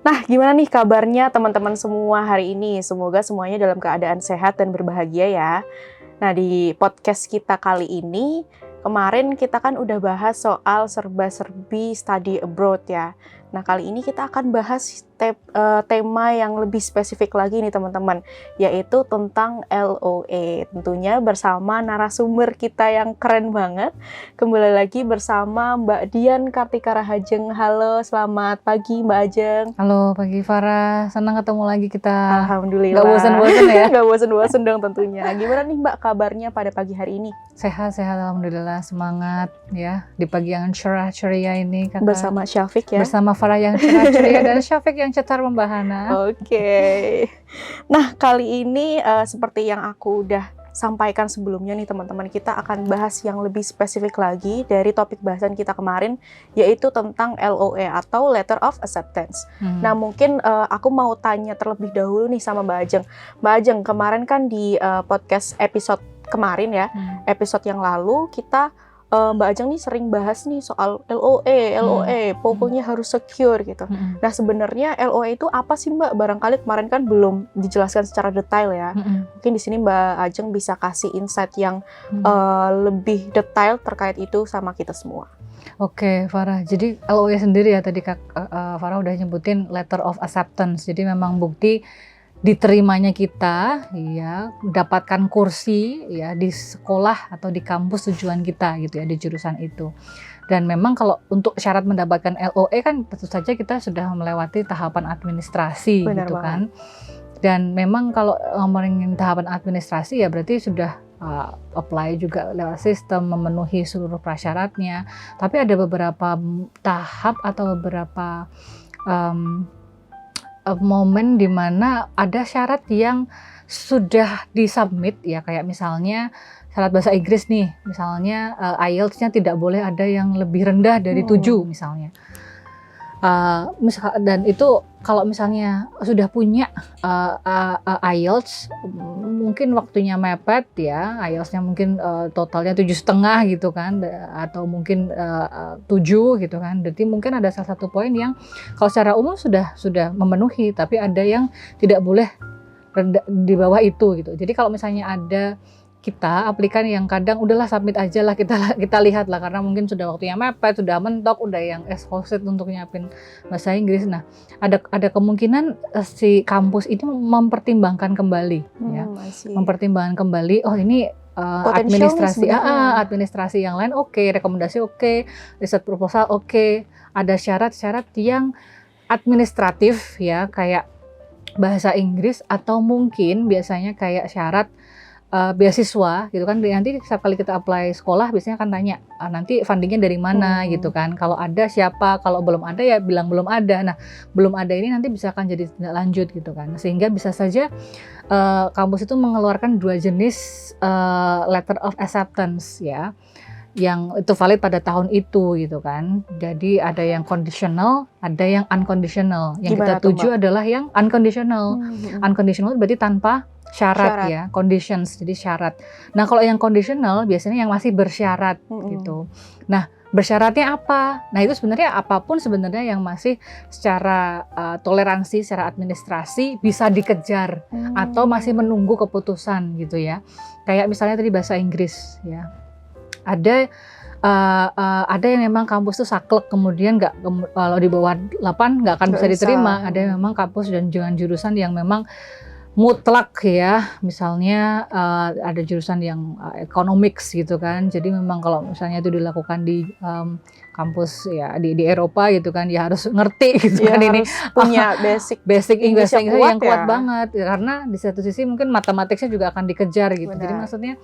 Nah, gimana nih kabarnya teman-teman semua hari ini? Semoga semuanya dalam keadaan sehat dan berbahagia ya. Nah, di podcast kita kali ini, kemarin kita kan udah bahas soal serba-serbi study abroad ya. Nah, kali ini kita akan bahas tema yang lebih spesifik lagi nih teman-teman, yaitu tentang LOA. Tentunya bersama narasumber kita yang keren banget. Kembali lagi bersama Mbak Dian Kartika Rahajeng. Halo, selamat pagi Mbak Ajeng. Halo pagi Farah, senang ketemu lagi kita. Alhamdulillah. Gak bosan-bosan ya? Gak bosan-bosan dong tentunya. Gimana nih Mbak kabarnya pada pagi hari ini? Sehat-sehat alhamdulillah, semangat ya di pagi yang cerah ceria ini kakak. Bersama Syafiq ya? Bersama Farah yang cerah ceria dan Syafiq yang cetar membahana. Oke. Nah, kali ini seperti yang aku udah sampaikan sebelumnya nih teman-teman, kita akan bahas yang lebih spesifik lagi dari topik bahasan kita kemarin, yaitu tentang LOA atau Letter of Acceptance. Nah, mungkin aku mau tanya terlebih dahulu nih sama Mbak Ajeng. Mbak Ajeng, kemarin kan di podcast episode kemarin ya, episode yang lalu kita Mbak Ajeng nih sering bahas nih soal LOA, pokoknya harus secure gitu. Nah, sebenarnya LOA itu apa sih Mbak? Barangkali kemarin kan belum dijelaskan secara detail ya. Mungkin di sini Mbak Ajeng bisa kasih insight yang lebih detail terkait itu sama kita semua. Oke, Farah. Jadi LOA sendiri ya tadi Farah udah nyebutin Letter of Acceptance. Jadi memang bukti diterimanya kita ya, mendapatkan kursi ya di sekolah atau di kampus tujuan kita gitu ya, di jurusan itu. Dan memang kalau untuk syarat mendapatkan LOA kan tentu saja kita sudah melewati tahapan administrasi. Benar gitu banget. kan. Dan memang kalau ngomongin tahapan administrasi ya berarti sudah apply juga lewat sistem, memenuhi seluruh prasyaratnya. Tapi ada beberapa tahap atau beberapa momen di mana ada syarat yang sudah disubmit ya, kayak misalnya syarat bahasa Inggris nih, misalnya IELTS-nya tidak boleh ada yang lebih rendah dari 7 misalnya. Dan itu kalau misalnya sudah punya IELTS, mungkin waktunya mepet ya, IELTS-nya mungkin totalnya 7,5 gitu kan, atau mungkin 7 gitu kan. Jadi mungkin ada salah satu poin yang kalau secara umum sudah memenuhi, tapi ada yang tidak boleh di bawah itu gitu. Jadi kalau misalnya ada kita aplikan yang kadang udahlah submit aja lah, kita lihat lah, karena mungkin sudah waktunya mepet, sudah mentok, udah yang exhausted untuk nyiapin bahasa Inggris. Nah, ada kemungkinan si kampus ini mempertimbangkan kembali ya. Mempertimbangkan kembali, oh ini administrasi yang lain oke, rekomendasi oke, riset proposal oke, ada syarat-syarat yang administratif ya, kayak bahasa Inggris, atau mungkin biasanya kayak syarat beasiswa gitu kan. Nanti setiap kali kita apply sekolah biasanya akan tanya nanti fundingnya dari mana gitu kan, kalau ada siapa, kalau belum ada ya bilang belum ada. Nah, belum ada ini nanti bisa akan jadi tindak lanjut gitu kan, sehingga bisa saja kampus itu mengeluarkan 2 jenis letter of acceptance ya, yang itu valid pada tahun itu gitu kan. Jadi ada yang conditional, ada yang unconditional. Yang Gimana kita tuju adalah yang unconditional. Unconditional berarti tanpa syarat ya, conditions, jadi syarat. Nah, kalau yang conditional biasanya yang masih bersyarat gitu. Nah, bersyaratnya apa? Nah, itu sebenarnya apapun sebenarnya yang masih secara toleransi, secara administrasi bisa dikejar atau masih menunggu keputusan gitu ya. Kayak misalnya tadi bahasa Inggris ya. Ada yang memang kampus tuh saklek, kemudian kalau di bawah 8 nggak akan bisa diterima. Ada yang memang kampus dan jurusan yang memang mutlak ya, misalnya ada jurusan yang economics gitu kan. Jadi memang kalau misalnya itu dilakukan di kampus ya di Eropa gitu kan, ya harus ngerti gitu ya, kan, ini punya basic English yang kuat ya. Banget karena di satu sisi mungkin matematiknya juga akan dikejar gitu. Benar. Jadi maksudnya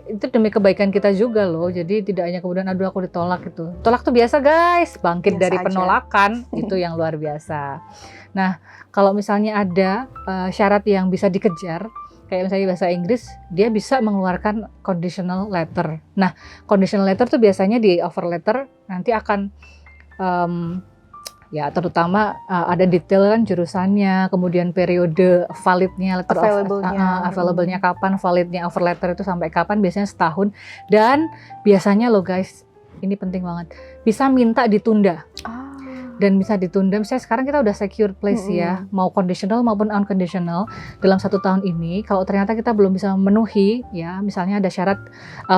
itu demi kebaikan kita juga loh. Jadi tidak hanya kemudian aduh aku ditolak gitu. Tolak tuh biasa guys, bangkit biasa dari penolakan itu yang luar biasa. Nah, kalau misalnya ada syarat yang bisa dikejar, kayak misalnya bahasa Inggris, dia bisa mengeluarkan conditional letter. Nah, conditional letter tuh biasanya di offer letter nanti akan ya terutama ada detail kan jurusannya, kemudian periode validnya, letter available-nya kapan, validnya offer letter itu sampai kapan, biasanya setahun. Dan biasanya loh guys, ini penting banget, bisa minta ditunda. dan bisa ditunda. Misalnya sekarang kita udah secure place ya, mau conditional maupun unconditional dalam 1 tahun ini. Kalau ternyata kita belum bisa memenuhi ya, misalnya ada syarat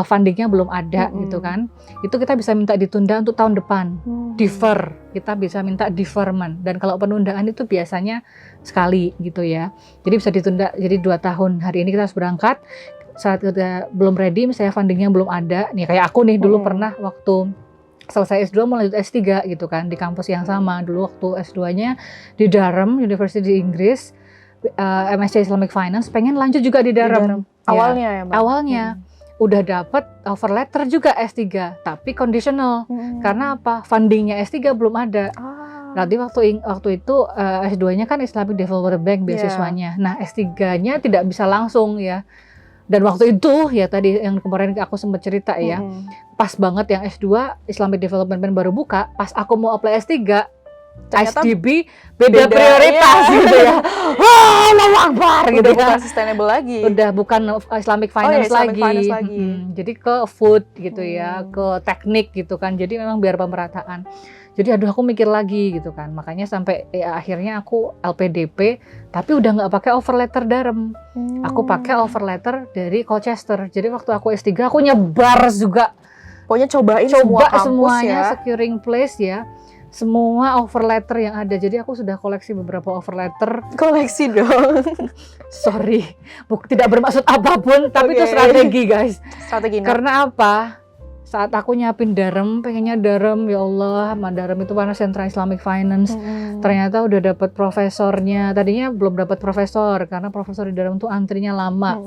fundingnya belum ada gitu kan, itu kita bisa minta ditunda untuk tahun depan. Defer, kita bisa minta deferment. Dan kalau penundaan itu biasanya sekali gitu ya. Jadi bisa ditunda jadi 2 tahun. Hari ini kita harus berangkat, saat kita belum ready, misalnya fundingnya belum ada. Nih kayak aku nih dulu pernah waktu selesai S2 mau lanjut S3 gitu kan di kampus yang sama. Dulu waktu S2-nya di Durham University di Inggris, MSc Islamic Finance, pengen lanjut juga di Durham. Awalnya ya Mbak? Awalnya. Udah dapat offer letter juga S3, tapi conditional. Karena apa? Fundingnya S3 belum ada. Nanti waktu itu S2-nya kan Islamic Development Bank beasiswanya. Nah, S3-nya tidak bisa langsung ya. Dan waktu itu ya tadi yang kemarin aku sempat cerita ya, pas banget yang S2 Islamic Development Bank baru buka, pas aku mau apply S3, ternyata ISDB beda prioritas gitu ya. Wah, Allahu Akbar gitu bukan kan. sustainable lagi. Udah bukan Islamic Finance Islamic lagi. Finance lagi. Jadi ke food gitu ya, ke teknik gitu kan. Jadi memang biar pemerataan. Jadi aduh aku mikir lagi gitu kan. Makanya sampai akhirnya aku LPDP tapi udah nggak pakai offer letter Durham. Aku pakai offer letter dari Colchester. Jadi waktu aku S3 aku nyebar juga. Pokoknya coba semua kampus semuanya ya. securing place ya. Semua offer letter yang ada. Jadi aku sudah koleksi beberapa offer letter. Koleksi dong. Sorry, tidak bermaksud apapun, tapi itu strategi guys. Strategi. Karena apa? Saat aku nyiapin Durham, pengennya Durham, ya Allah, Durham itu mana sentra Islamic Finance. Ternyata udah dapat profesornya. Tadinya belum dapat profesor karena profesor di Durham tuh antrinya lama.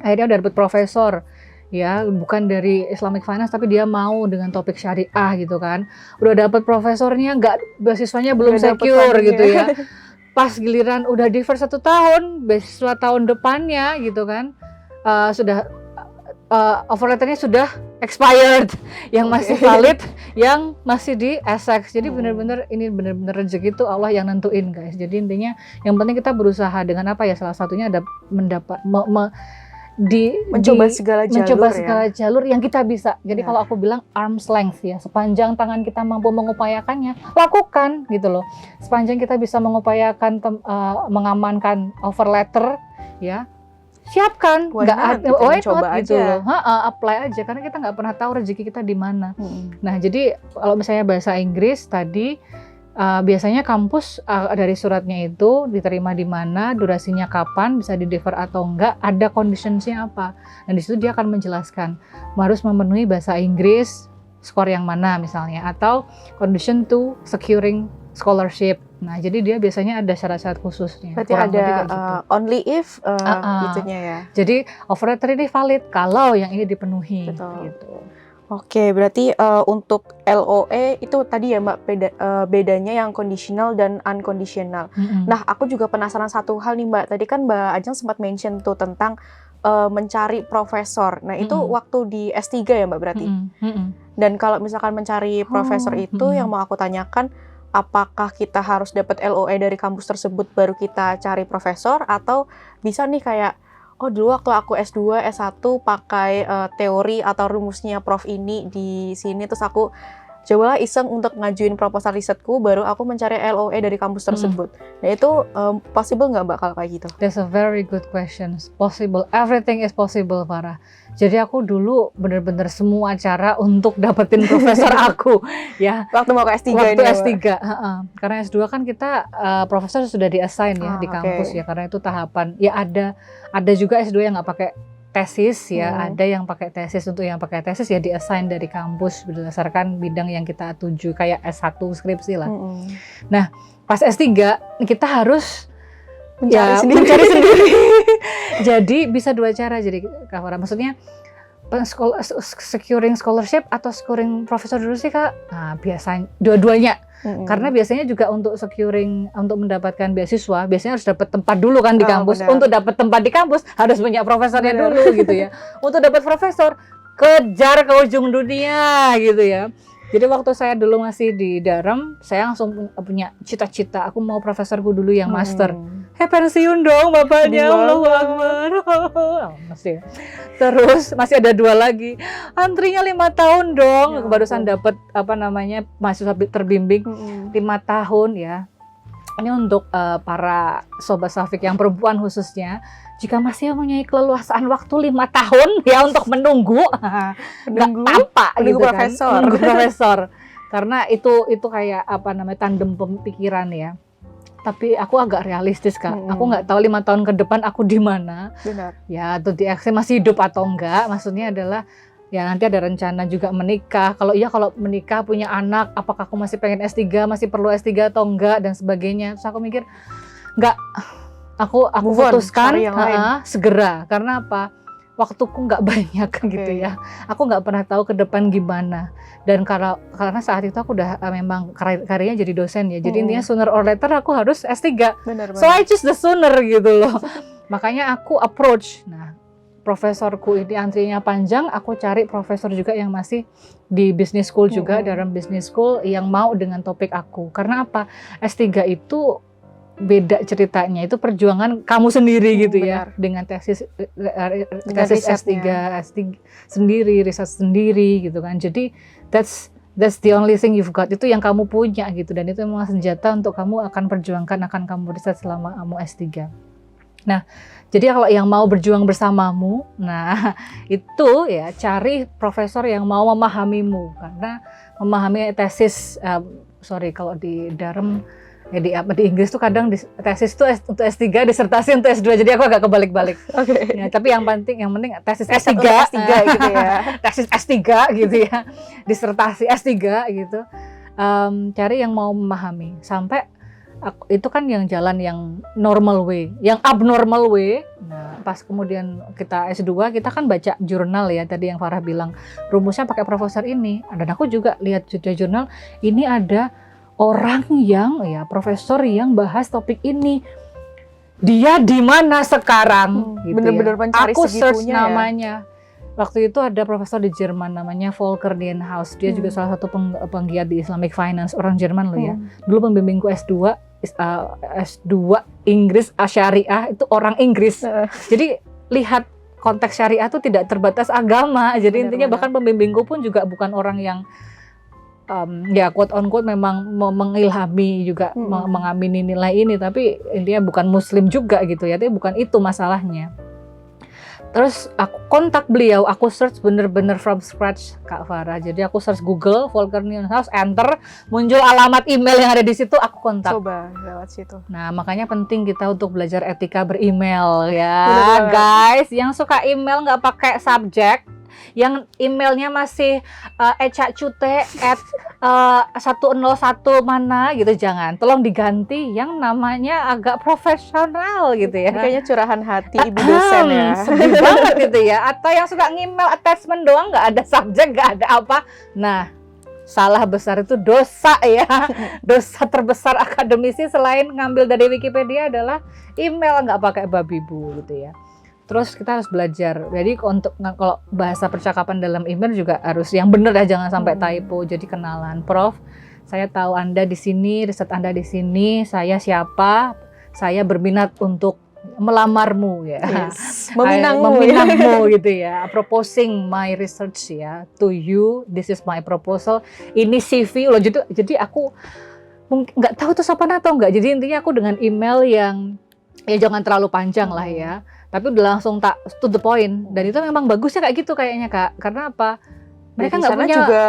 Akhirnya udah dapat profesor. Ya, bukan dari Islamic Finance tapi dia mau dengan topik syariah gitu kan. Udah dapat profesornya, nggak beasiswanya belum secure gitu ya. Pas giliran udah defer 1 tahun, beasiswa tahun depannya gitu kan, sudah offer letternya sudah expired, yang masih valid, yang masih di Essex. Jadi benar-benar ini benar-benar rezeki itu Allah yang nentuin guys. Jadi intinya yang penting kita berusaha dengan apa ya, salah satunya ada mencoba segala jalur yang kita bisa. Jadi kalau aku bilang arm's length ya, sepanjang tangan kita mampu mengupayakannya, lakukan gitu loh. Sepanjang kita bisa mengupayakan mengamankan offer letter ya, siapkan, nggak coba gitu loh. Apply aja karena kita nggak pernah tahu rezeki kita di mana. Nah jadi kalau misalnya bahasa Inggris tadi biasanya kampus dari suratnya itu diterima di mana, durasinya kapan, bisa di defer atau enggak, ada conditionsnya apa. Dan di situ dia akan menjelaskan harus memenuhi bahasa Inggris, skor yang mana misalnya, atau condition to securing scholarship. Nah jadi dia biasanya ada syarat-syarat khususnya. Berarti ada only if gitunya ya. Jadi offer letter ini valid kalau yang ini dipenuhi. Betul. Gitu. Oke, berarti untuk LOE itu tadi ya Mbak bedanya yang conditional dan unconditional. Nah, aku juga penasaran satu hal nih Mbak. Tadi kan Mbak Ajeng sempat mention tuh tentang mencari profesor. Nah, itu waktu di S3 ya Mbak berarti. Dan kalau misalkan mencari profesor itu yang mau aku tanyakan, apakah kita harus dapat LOE dari kampus tersebut baru kita cari profesor, atau bisa nih kayak dulu waktu aku S2, S1 pakai teori atau rumusnya prof ini di sini, terus aku cobalah iseng untuk ngajuin proposal risetku, baru aku mencari LOE dari kampus tersebut. Nah itu possible nggak Mbak kalau kayak gitu? That's a very good question. Possible, everything is possible Farah. Jadi aku dulu bener-bener semua cara untuk dapetin profesor aku ya. Waktu mau ke S3 waktu ini S3, karena S2 kan kita profesor sudah di-assign ya di kampus ya, karena itu tahapan. Ya ada juga S2 yang nggak pakai tesis ya, ada yang pakai tesis. Untuk yang pakai tesis ya di-assign dari kampus berdasarkan bidang yang kita tuju, kayak S1 skripsi lah. Nah, pas S3 kita harus mencari sendiri. Jadi bisa 2 cara jadi Kak Farah. Maksudnya securing scholarship atau securing profesor dulu sih Kak? Nah, biasanya dua-duanya. Karena biasanya juga untuk securing, untuk mendapatkan beasiswa, biasanya harus dapat tempat dulu kan di kampus. Untuk dapat tempat di kampus harus punya profesornya dulu gitu ya. Untuk dapat profesor, kejar ke ujung dunia gitu ya. Jadi waktu saya dulu masih di Durham, saya langsung punya cita-cita, aku mau profesorku dulu yang master. Pensiun dong bapaknya, Allahu Akbar. Masih. Terus masih ada 2 lagi. Antrinya 5 tahun dong. Ya, barusan dapat mahasiswa terbimbing 5 tahun ya. Ini untuk para sobat Safik yang perempuan khususnya, jika masih mempunyai keleluasaan waktu 5 tahun ya untuk menunggu apa gitu profesor. Kan? Menunggu profesor. Karena itu kayak tandem pemikiran ya. Tapi aku agak realistis Kak. Aku nggak tahu 5 tahun ke depan aku di mana. Benar. Ya, atau saya masih hidup atau enggak. Maksudnya adalah ya nanti ada rencana juga menikah. Kalau menikah punya anak, apakah aku masih pengen S3, masih perlu S3 atau enggak dan sebagainya. Terus aku mikir enggak. Aku putuskan segera. Karena apa? Waktuku nggak banyak gitu ya. Aku nggak pernah tahu ke depan gimana. Dan karena saat itu aku udah memang karirnya jadi dosen ya. Jadi intinya sooner or later aku harus S3. Benar. So I choose the sooner gitu loh. Makanya aku approach. Nah, profesorku ini antrinya panjang. Aku cari profesor juga yang masih di business school juga, Durham Business School yang mau dengan topik aku. Karena apa? S3 itu beda ceritanya, itu perjuangan kamu sendiri gitu ya, dengan tesis S3 sendiri, riset sendiri gitu kan. Jadi that's the only thing you've got, itu yang kamu punya gitu, dan itu memang senjata untuk kamu akan perjuangkan, akan kamu riset selama kamu S3. Nah, jadi kalau yang mau berjuang bersamamu, nah itu ya cari profesor yang mau memahamimu, karena memahami tesis, kalau di Durham ya di Inggris tuh kadang tesis tuh untuk S3, disertasi untuk S2, jadi aku agak kebalik-balik. Ya, tapi yang penting tesis S3 gitu ya. Tesis S3 gitu ya. Disertasi S3 gitu. Cari yang mau memahami. Sampai itu kan yang jalan yang normal way, yang abnormal way. Nah, pas kemudian kita S2, kita kan baca jurnal ya, tadi yang Farah bilang rumusnya pakai profesor ini. Dan aku juga lihat jurnal, ini ada orang yang profesor yang bahas topik ini. Dia di mana sekarang? Gitu bener-bener mencari aku search segitunya namanya. Waktu itu ada profesor di Jerman namanya Volker Dienhaus. Dia juga salah satu penggiat di Islamic Finance, orang Jerman loh ya. Dulu pembimbingku S2 Inggris Syariah, itu orang Inggris. Jadi lihat konteks syariah itu tidak terbatas agama. Jadi intinya bahkan pembimbingku pun juga bukan orang yang quote on quote memang mengilhami juga, mengamini nilai ini, tapi intinya bukan muslim juga gitu ya, tapi bukan itu masalahnya. Terus aku kontak beliau, aku search bener-bener from scratch Kak Farah. Jadi aku search Google Volker Dienhaus, enter, muncul alamat email yang ada di situ, aku kontak. Coba lewat situ. Nah, makanya penting kita untuk belajar etika beremail ya, guys. Yang suka email nggak pakai subjek, yang emailnya masih ecacute@101 mana gitu, jangan, tolong diganti yang namanya agak profesional gitu ya. Ini kayaknya curahan hati ibu dosen ya. Sedih banget gitu ya. Atau yang suka ngemail attachment doang, nggak ada subjek, nggak ada apa. Nah, salah besar itu dosa ya. Dosa terbesar akademisi selain ngambil dari Wikipedia adalah email nggak pakai babi bu gitu ya. Terus kita harus belajar. Jadi untuk kalau bahasa percakapan dalam email juga harus yang benar ya, jangan sampai typo. Jadi kenalan, Prof, saya tahu Anda di sini, riset Anda di sini, saya siapa, saya berminat untuk melamarmu ya. Yes. Meminangmu gitu ya. Proposing my research ya to you. This is my proposal. Ini CV loh. Jadi aku nggak tahu itu sopan atau enggak. Jadi intinya aku dengan email yang ya jangan terlalu panjang lah ya. Tapi udah langsung to the point, dan itu memang bagusnya kayak gitu kayaknya Kak. Karena apa? Mereka nggak punya juga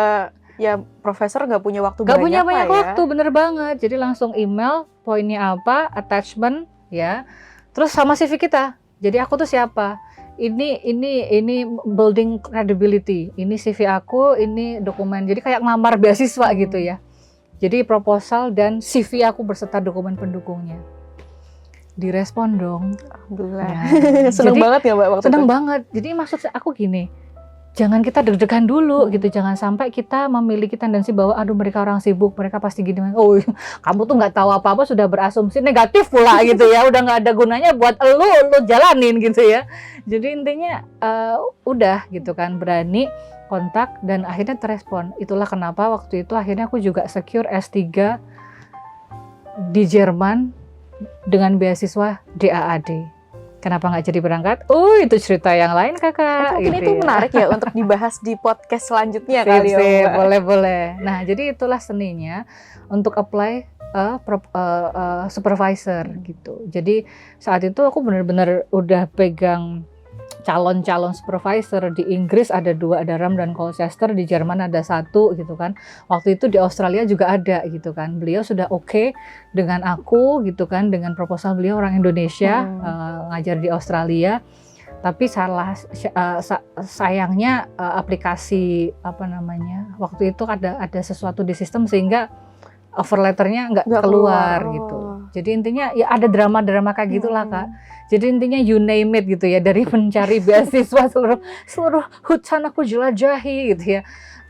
ya, profesor nggak punya waktu banyak. Nggak punya banyak waktu, bener banget. Jadi langsung email, poinnya apa, attachment ya. Terus sama CV kita. Jadi aku tuh siapa? Ini building credibility. Ini CV aku, ini dokumen. Jadi kayak ngelamar beasiswa gitu ya. Jadi proposal dan CV aku berserta dokumen pendukungnya. Direspon dong. Alhamdulillah. Ya. Seneng banget ya Mbak waktu seneng itu? Banget. Jadi maksud aku gini, jangan kita deg-degan dulu gitu, jangan sampai kita memiliki tendensi bahwa aduh mereka orang sibuk, mereka pasti gini. Oh, kamu tuh nggak tahu apa-apa sudah berasumsi negatif pula gitu ya, udah nggak ada gunanya buat lu jalanin gitu ya. Jadi intinya udah gitu kan, berani kontak dan akhirnya terespon. Itulah kenapa waktu itu akhirnya aku juga secure S3 di Jerman dengan beasiswa DAAD. Kenapa nggak jadi berangkat? Itu cerita yang lain kakak. Mungkin gitu itu ya. menarik ya untuk dibahas di podcast selanjutnya kali ya Mbak. Boleh. Nah jadi itulah seninya untuk apply supervisor gitu. Jadi saat itu aku benar-benar udah pegang calon-calon supervisor. Di Inggris ada 2, ada Ram dan Colchester, di Jerman ada 1 gitu kan. Waktu itu di Australia juga ada gitu kan. Beliau sudah oke dengan aku gitu kan, dengan proposal beliau orang Indonesia ngajar di Australia. Tapi sayangnya aplikasi waktu itu ada sesuatu di sistem sehingga offer letternya nggak keluar gitu. Jadi intinya ya ada drama-drama kayak gitulah Kak. Jadi intinya you name it gitu ya, dari mencari beasiswa seluruh hutan aku jelajahi gitu ya,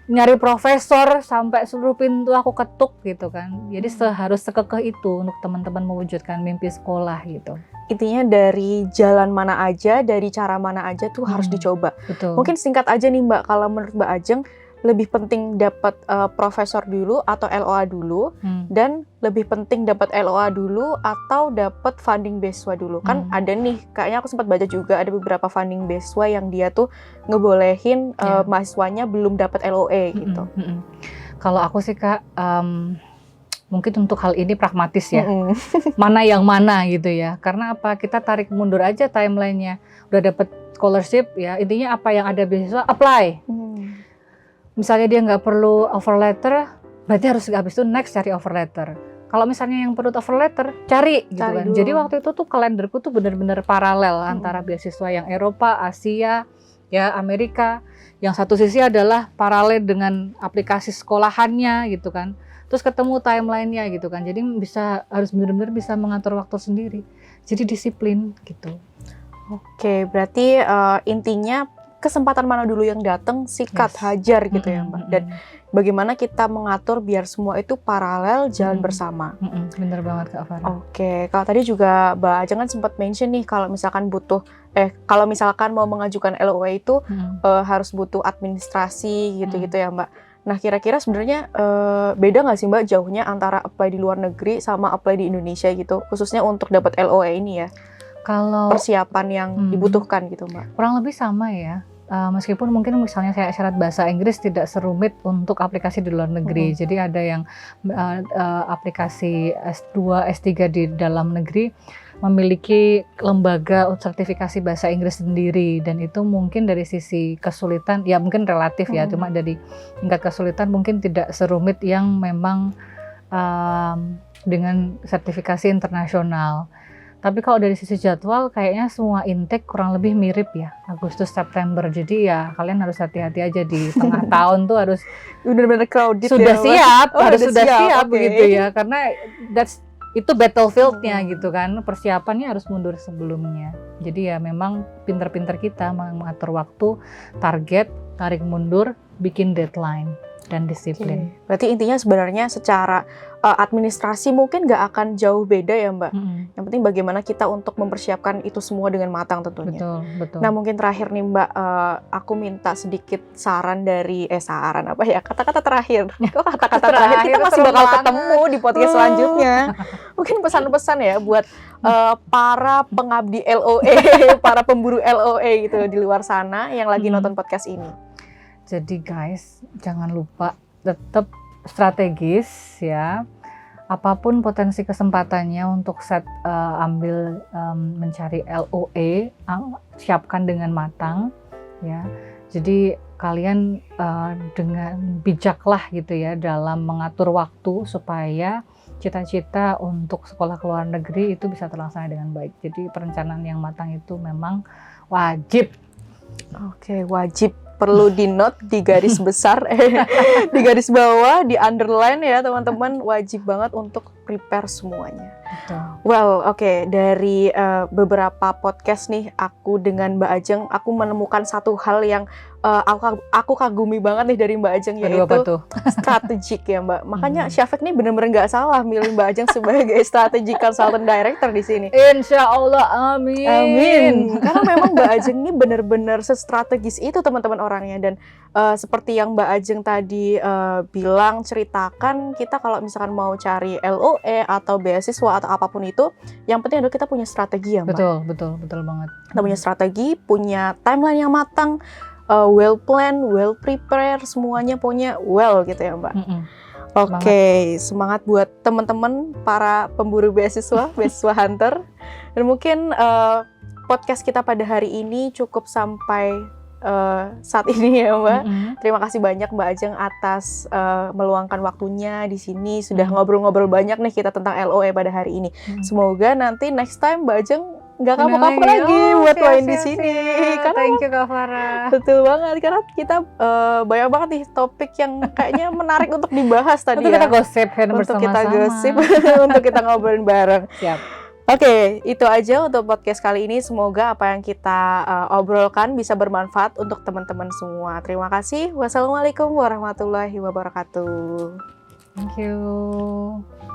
nyari profesor sampai seluruh pintu aku ketuk gitu kan. Jadi harus sekekeh itu untuk teman-teman mewujudkan mimpi sekolah gitu. Intinya dari jalan mana aja, dari cara mana aja tuh harus dicoba. Betul. Mungkin singkat aja nih Mbak, kalau menurut Mbak Ajeng lebih penting dapat profesor dulu atau LOA dulu, dan lebih penting dapat LOA dulu atau dapat funding beasiswa dulu. Kan ada nih, kayaknya aku sempat baca juga ada beberapa funding beasiswa yang dia tuh ngebolehin mahasiswanya belum dapat LOE gitu. Kalau aku sih Kak, mungkin untuk hal ini pragmatis ya. Mana yang mana gitu ya. Karena apa? Kita tarik mundur aja timelinenya. Udah dapat scholarship ya, intinya apa yang ada beasiswa apply. Misalnya dia nggak perlu offer letter, berarti harus habis itu next cari offer letter. Kalau misalnya yang perlu offer letter, cari gitu kan. Dulu. Jadi waktu itu tuh kalenderku tuh benar-benar paralel antara beasiswa yang Eropa, Asia, ya Amerika. Yang satu sisi adalah paralel dengan aplikasi sekolahannya gitu kan. Terus ketemu timelinenya gitu kan. Jadi harus benar-benar bisa mengatur waktu sendiri. Jadi disiplin gitu. Oke, berarti intinya kesempatan mana dulu yang datang, sikat, hajar gitu ya Mbak. Dan bagaimana kita mengatur biar semua itu paralel jalan bersama. Bener banget Kak Farah. Oke, kalau tadi juga Mbak Ajeng kan sempat mention nih kalau misalkan kalau misalkan mau mengajukan LOE itu harus butuh administrasi gitu-gitu ya Mbak. Nah kira-kira sebenarnya beda nggak sih Mbak jauhnya antara apply di luar negeri sama apply di Indonesia gitu, khususnya untuk dapat LOE ini ya? Kalau persiapan yang dibutuhkan gitu Mbak. Kurang lebih sama ya. Meskipun mungkin misalnya syarat bahasa Inggris tidak serumit untuk aplikasi di luar negeri. Jadi ada yang aplikasi S2, S3 di dalam negeri memiliki lembaga sertifikasi bahasa Inggris sendiri, dan itu mungkin dari sisi kesulitan ya mungkin relatif ya, cuma dari tingkat kesulitan mungkin tidak serumit yang memang dengan sertifikasi internasional. Tapi kalau dari sisi jadwal kayaknya semua intake kurang lebih mirip ya, Agustus September. Jadi ya kalian harus hati-hati aja di tengah tahun tuh harus benar-benar crowded sudah ya, siap, harus sudah siap okay. gitu ya, karena itu battlefield-nya gitu kan, persiapannya harus mundur sebelumnya. Jadi ya memang pinter-pinter kita mengatur waktu, target, tarik mundur, bikin deadline dan disiplin. Berarti intinya sebenarnya secara administrasi mungkin nggak akan jauh beda ya Mbak. Yang penting bagaimana kita untuk mempersiapkan itu semua dengan matang tentunya. Betul. Nah mungkin terakhir nih Mbak, aku minta sedikit saran dari saran apa ya, kata-kata terakhir. Kok kata-kata terakhir kita masih bakal ketemu di podcast selanjutnya. Mungkin pesan-pesan ya buat para pengabdi LOE, para pemburu LOE gitu di luar sana yang lagi nonton podcast ini. Jadi guys, jangan lupa tetap strategis ya. Apapun potensi kesempatannya untuk ambil mencari LOE, siapkan dengan matang ya. Jadi kalian dengan bijaklah gitu ya dalam mengatur waktu supaya cita-cita untuk sekolah ke luar negeri itu bisa terlaksana dengan baik. Jadi perencanaan yang matang itu memang wajib. Oke, wajib. Perlu di note, di garis besar, di garis bawah, di underline ya teman-teman, wajib banget untuk prepare semuanya. Betul. Well, oke, dari beberapa podcast nih aku dengan Mbak Ajeng, aku menemukan satu hal yang aku kagumi banget nih dari Mbak Ajeng, Aduh, apa yaitu tuh? strategik ya Mbak. Makanya Syafiq nih bener-bener nggak salah milih Mbak Ajeng sebagai strategic consultant director di sini. Insya Allah, amin. Amin. Karena memang Mbak Ajeng ini bener-bener sestrategis itu teman-teman orangnya, dan seperti yang Mbak Ajeng tadi bilang, ceritakan, kita kalau misalkan mau cari LOE atau beasiswa atau apapun itu, yang penting adalah kita punya strategi ya Mbak. Betul banget. Kita punya strategi, punya timeline yang matang, well planned, well prepared, semuanya punya well gitu ya Mbak. Oke, semangat buat teman-teman para pemburu beasiswa, beasiswa hunter. Dan mungkin podcast kita pada hari ini cukup sampai saat ini ya Mbak. Terima kasih banyak Mbak Ajeng atas meluangkan waktunya di sini, sudah ngobrol-ngobrol banyak nih kita tentang LOE pada hari ini. Semoga nanti next time Mbak Ajeng nggak kapok-kapok lagi buat main di sini. Karena Thank you Kak Farah. betul banget, karena kita banyak banget nih topik yang kayaknya menarik untuk dibahas tadi Untuk ya. kita gosip Untuk kita bersama-sama. gosip, untuk kita ngobrolin bareng. Siap. Oke, itu aja untuk podcast kali ini. Semoga apa yang kita obrolkan bisa bermanfaat untuk teman-teman semua. Terima kasih. Wassalamualaikum warahmatullahi wabarakatuh. Thank you.